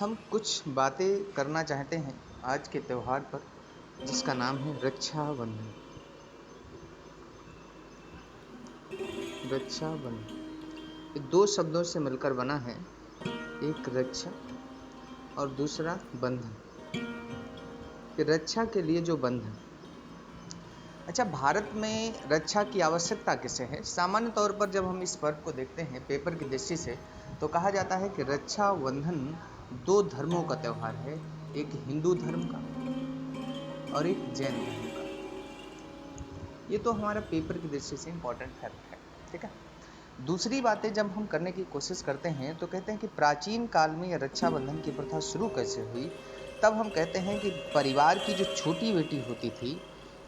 हम कुछ बातें करना चाहते हैं आज के त्यौहार पर, जिसका नाम है रक्षाबंधन। रक्षाबंधन ये दो शब्दों से मिलकर बना है, एक रक्षा और दूसरा बंधन। कि रक्षा के लिए जो बंधन। अच्छा, भारत में रक्षा की आवश्यकता किसे है? सामान्य तौर पर जब हम इस पर्व को देखते हैं पेपर की दृष्टि से, तो कहा जाता है कि रक्षाबंधन दो धर्मों का त्यौहार है, एक हिंदू धर्म का और एक जैन धर्म का। ये तो हमारा पेपर की दृष्टि से इम्पोर्टेंट फैक्ट है, ठीक है। दूसरी बातें जब हम करने की कोशिश करते हैं तो कहते हैं कि प्राचीन काल में यह रक्षाबंधन की प्रथा शुरू कैसे हुई। तब हम कहते हैं कि परिवार की जो छोटी बेटी होती थी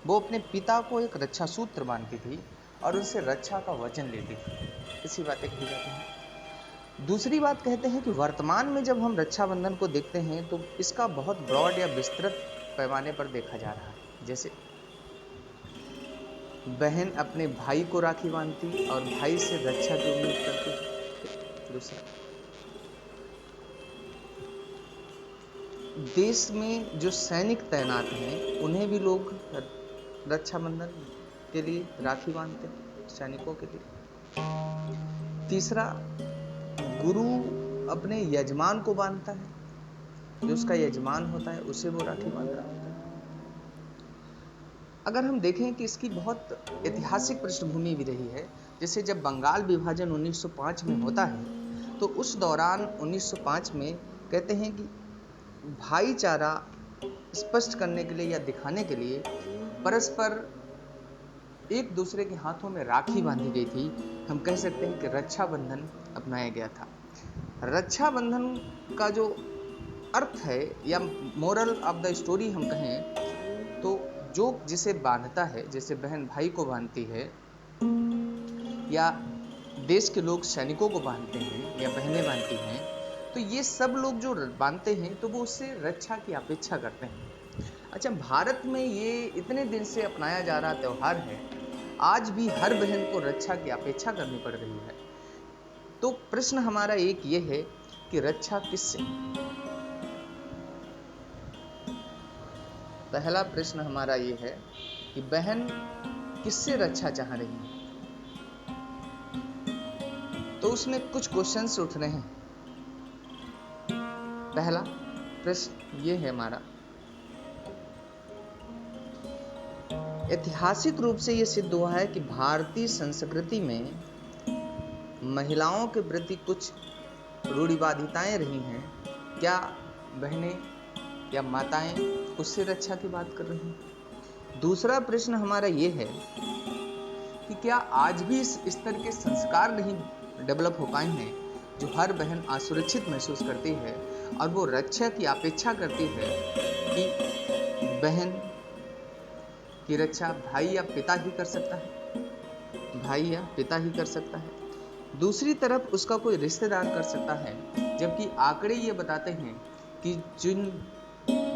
वो अपने पिता को एक रक्षा सूत्र बांधती थी और उनसे रक्षा का वचन लेती थी। इसी बातें कही जाती हैं। दूसरी बात कहते हैं कि वर्तमान में जब हम रक्षाबंधन को देखते हैं तो इसका बहुत ब्रॉड या विस्तृत पैमाने पर देखा जा रहा है। जैसे बहन अपने भाई को राखी बांधती और भाई से रक्षा की उम्मीद करती है। दूसरा, देश में जो सैनिक तैनात हैं उन्हें भी लोग रक्षाबंधन के लिए राखी बांधते हैं, सैनिकों के लिए। तीसरा, गुरु अपने यजमान को बांधता है, जो उसका यजमान होता है उसे वो राखी बांध रहा होता है। अगर हम देखें कि इसकी बहुत ऐतिहासिक पृष्ठभूमि भी रही है। जैसे जब बंगाल विभाजन 1905 में होता है तो उस दौरान 1905 में कहते हैं कि भाईचारा स्पष्ट करने के लिए या दिखाने के लिए परस्पर एक दूसरे के हाथों में राखी बांधी गई थी। हम कह सकते हैं कि रक्षाबंधन अपनाया गया था। रक्षाबंधन का जो अर्थ है या मोरल ऑफ द स्टोरी हम कहें तो जो जिसे बांधता है, जैसे बहन भाई को बांधती है या देश के लोग सैनिकों को बांधते हैं या बहनें बांधती हैं, तो ये सब लोग जो बांधते हैं तो वो उससे रक्षा की अपेक्षा करते हैं। अच्छा, भारत में ये इतने दिन से अपनाया जा रहा त्यौहार है, आज भी हर बहन को रक्षा की अपेक्षा करनी पड़ रही है। तो प्रश्न हमारा एक ये है कि रक्षा किससे? पहला प्रश्न हमारा ये है कि बहन किससे रक्षा चाह रही है। तो उसमें कुछ क्वेश्चंस उठ रहे हैं। पहला प्रश्न ये है हमारा, ऐतिहासिक रूप से ये सिद्ध हुआ है कि भारतीय संस्कृति में महिलाओं के प्रति कुछ रूढ़िवादिताएं रही हैं। क्या बहनें या माताएं उससे रक्षा की बात कर रही हैं? दूसरा प्रश्न हमारा ये है कि क्या आज भी इस स्तर के संस्कार नहीं डेवलप हो पाए हैं जो हर बहन असुरक्षित महसूस करती है और वो रक्षा की अपेक्षा करती है कि बहन की रक्षा भाई या पिता ही कर सकता है, भाई या पिता ही कर सकता है। दूसरी तरफ उसका कोई रिश्तेदार कर सकता है, जबकि आंकड़े ये बताते हैं कि जिन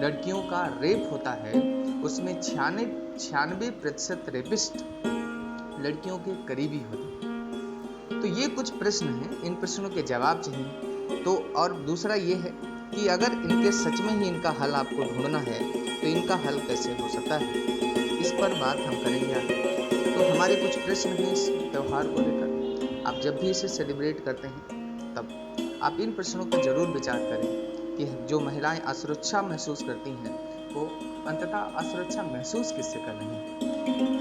लड़कियों का रेप होता है उसमें 96% रेपिस्ट लड़कियों के करीबी होते हैं। तो ये कुछ प्रश्न हैं, इन प्रश्नों के जवाब चाहिए। तो और दूसरा ये है कि अगर इनके सच में ही इनका हल आपको ढूंढना है तो इनका हल कैसे हो सकता है, इस पर बात हम करेंगे आगे। तो हमारे कुछ प्रश्न हैं इस त्यौहार को लेकर। आप जब भी इसे सेलिब्रेट करते हैं तब आप इन प्रश्नों पर जरूर विचार करें कि जो महिलाएं असुरक्षा महसूस करती हैं वो अंततः असुरक्षा महसूस किससे कर रही हैं।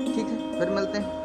ठीक है, फिर मिलते हैं।